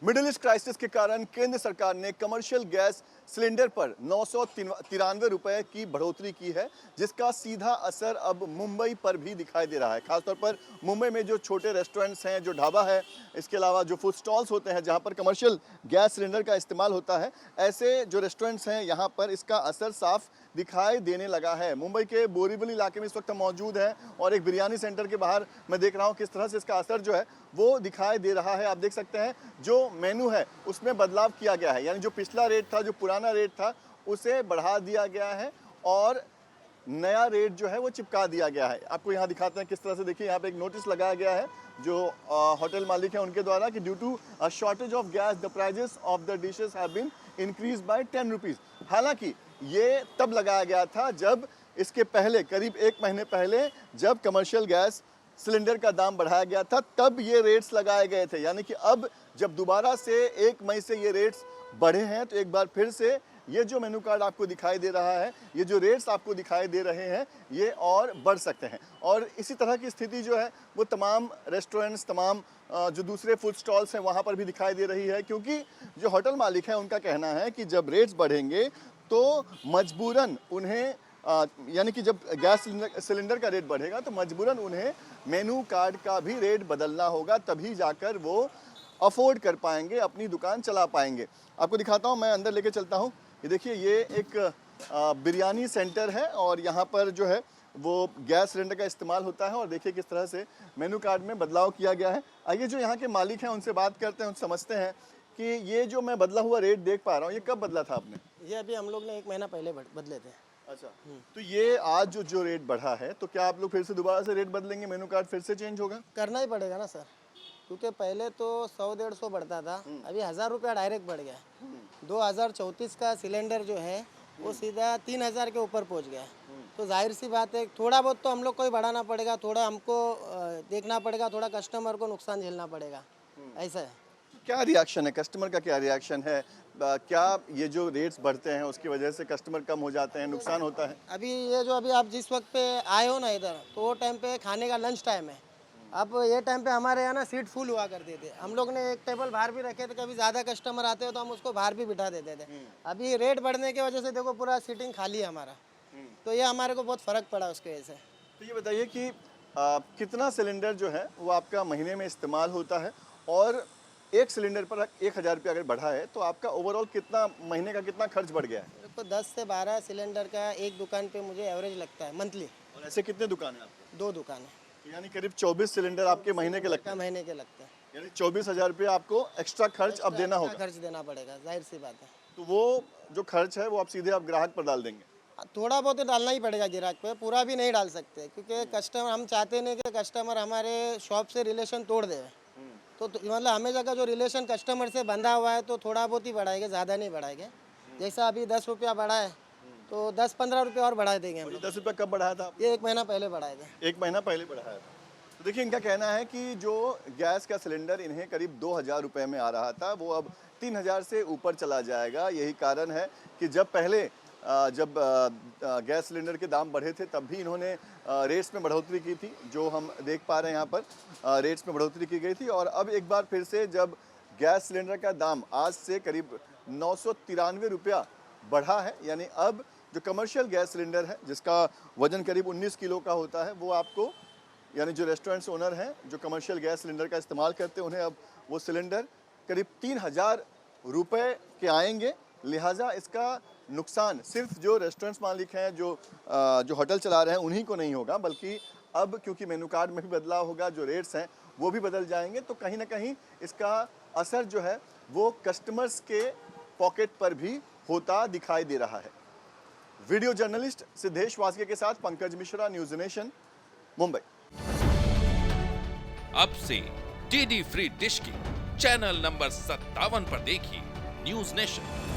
Middle east crisis के कारण केंद्र सरकार ने कमर्शियल गैस सिलेंडर पर 993 रुपए की बढ़ोतरी की है, जिसका सीधा असर अब मुंबई पर भी दिखाई दे रहा है। खासतौर पर मुंबई में जो छोटे रेस्टोरेंट्स हैं, जो ढाबा है, इसके अलावा जो फूड स्टॉल्स होते हैं जहां पर कमर्शियल गैस सिलेंडर का इस्तेमाल होता है, ऐसे जो रेस्टोरेंट्स हैं यहां पर इसका असर साफ दिखाई देने लगा है। मुंबई के बोरीवली इलाके में इस वक्त हम मौजूद हैं और एक बिरयानी सेंटर के बाहर मैं देख रहा हूं किस तरह से इसका असर जो है वो दिखाई दे रहा है। आप देख सकते हैं जो मेनू है उसमें बदलाव किया गया है, यानी जो पिछला रेट था, जो पुराना रेट था, उसे बढ़ा दिया गया है और नया रेट जो है वो चिपका दिया गया है। आपको यहाँ दिखाते हैं किस तरह से। देखिए यहाँ पे एक नोटिस लगाया गया है जो होटल मालिक है उनके द्वारा कि due to a shortage of gas the prices of the dishes have been increase by 10 rupees. हालांकि ये तब लगाया गया था जब इसके पहले करीब 1 महीने पहले जब कमर्शियल गैस सिलेंडर का दाम बढ़ाया गया था, तब ये रेट्स लगाए गए थे। यानी कि अब जब दोबारा से 1 मई से ये रेट्स बढ़े हैं तो एक बार फिर से ये जो मेनू कार्ड आपको दिखाई दे रहा है, ये जो रेट्स आपको दिखाई दे रहे हैं, ये और बढ़ सकते हैं। और इसी तरह की स्थिति जो है वो तमाम रेस्टोरेंट्स, तमाम जो दूसरे फूड स्टॉल्स हैं वहाँ पर भी दिखाई दे रही है, क्योंकि जो होटल मालिक हैं उनका कहना है कि जब रेट्स बढ़ेंगे तो मजबूरन उन्हें यानी कि जब गैस सिलेंडर का रेट बढ़ेगा तो मजबूरन उन्हें मेनू कार्ड का भी रेट बदलना होगा, तभी जाकर वो अफोर्ड कर पाएंगे, अपनी दुकान चला पाएंगे। आपको दिखाता हूँ, मैं अंदर लेके चलता हूँ। ये देखिए ये एक बिरयानी सेंटर है और यहाँ पर जो है वो गैस सिलेंडर का इस्तेमाल होता है और देखिए किस तरह से मेनू कार्ड में बदलाव किया गया है। आइए जो यहाँ के मालिक हैं उनसे बात करते हैं, उनसे समझते हैं कि ये जो मैं बदला हुआ रेट देख पा रहा हूँ ये कब बदला था आपने? ये अभी हम लोग ने 1 महीना पहले बदले थे। अच्छा, तो ये आज जो रेट बढ़ा है तो क्या आप लोग फिर से दोबारा से रेट बदलेंगे, मेनू कार्ड फिर से चेंज होगा? करना ही पड़ेगा ना सर, क्योंकि पहले तो 100-150 बढ़ता था, अभी 1000 रुपया डायरेक्ट बढ़ गया। 2034 का सिलेंडर जो है वो सीधा 3000 के ऊपर पहुंच गया। तो जाहिर सी बात है थोड़ा बहुत तो हम लोग को ही बढ़ाना पड़ेगा, थोड़ा हमको देखना पड़ेगा, थोड़ा कस्टमर को नुकसान झेलना पड़ेगा, ऐसा है। क्या रिएक्शन है कस्टमर का, क्या रिएक्शन है? क्या ये जो रेट्स बढ़ते हैं उसकी वजह से कस्टमर कम हो जाते हैं, नुकसान होता है? अभी ये जो अभी आप जिस वक्त पे आए हो ना इधर, तो वो टाइम पे खाने का लंच टाइम है। अब ये टाइम पे हमारे यहाँ ना सीट फुल हुआ करते थे, हम लोग ने एक टेबल बाहर भी रखे थे, कभी ज़्यादा कस्टमर आते हो तो हम उसको बाहर भी बिठा देते थे। अभी रेट बढ़ने की वजह से देखो पूरा सीटिंग खाली है हमारा, तो ये हमारे को बहुत फ़र्क पड़ा उसके वजह से। तो ये बताइए कि कितना सिलेंडर जो है वो आपका महीने में इस्तेमाल होता है, और एक सिलेंडर पर 1000 रुपया अगर बढ़ा है तो आपका ओवरऑल कितना महीने का कितना खर्च बढ़ गया है? तो 10 से 12 सिलेंडर का एक दुकान पे मुझे एवरेज लगता है मंथली। और ऐसे कितने दुकान है आपके? 2 दुकान है, यानी करीब 24 सिलेंडर आपके महीने के लगते हैं। महीने के लगते हैं, यानी 24,000 रुपया आपको एक्स्ट्रा खर्च अब देना होगा। खर्च देना पड़ेगा, जाहिर सी बात है। तो वो जो खर्च है वो आप सीधे आप ग्राहक पर डाल देंगे? थोड़ा बहुत तो डालना ही पड़ेगा ग्राहक पे, पूरा भी नहीं डाल सकते, क्योंकि कस्टमर, हम चाहते नहीं कि कस्टमर हमारे शॉप से रिलेशन तोड़ दे। तो मतलब हमेशा का जो रिलेशन कस्टमर से बंधा हुआ है तो थोड़ा बहुत ही बढ़ाएंगे, ज़्यादा नहीं बढ़ाएंगे। जैसा अभी 10 रुपया बढ़ा है तो 10-15 रुपया और बढ़ा देंगे हम लोग। 10 रुपया कब बढ़ाया था? ये 1 महीना पहले बढ़ाए थे। 1 महीना पहले बढ़ाया था। तो देखिए इनका कहना है कि जो गैस का सिलेंडर इन्हें करीब 2000 रुपये में आ रहा था वो अब 3000 से ऊपर चला जाएगा। यही कारण है कि जब पहले जब गैस सिलेंडर के दाम बढ़े थे तब भी इन्होंने रेट्स में बढ़ोतरी की थी, जो हम देख पा रहे हैं यहाँ पर रेट्स में बढ़ोतरी की गई थी। और अब एक बार फिर से जब गैस सिलेंडर का दाम आज से करीब 993 रुपया बढ़ा है, यानी अब जो कमर्शियल गैस सिलेंडर है जिसका वजन करीब 19 किलो का होता है, वो आपको, यानी जो रेस्टोरेंट्स ओनर हैं जो कमर्शियल गैस सिलेंडर का इस्तेमाल करते हैं, उन्हें अब वो सिलेंडर करीब 3000 रुपये के आएंगे। लिहाजा इसका नुकसान सिर्फ जो रेस्टोरेंट्स मालिक हैं, जो होटल चला रहे हैं, उन्हीं को नहीं होगा, बल्कि अब क्योंकि मेनू कार्ड में भी बदलाव होगा, जो रेट्स हैं वो भी बदल जाएंगे, तो कहीं ना कहीं इसका असर जो है वो कस्टमर्स के पॉकेट पर भी होता दिखाई दे रहा है। वीडियो जर्नलिस्ट सिद्धेश वासिया के साथ पंकज मिश्रा, न्यूज़ नेशन, मुंबई। अब से डीडी फ्री डिश की चैनल नंबर 57 पर देखिए न्यूज़ नेशन।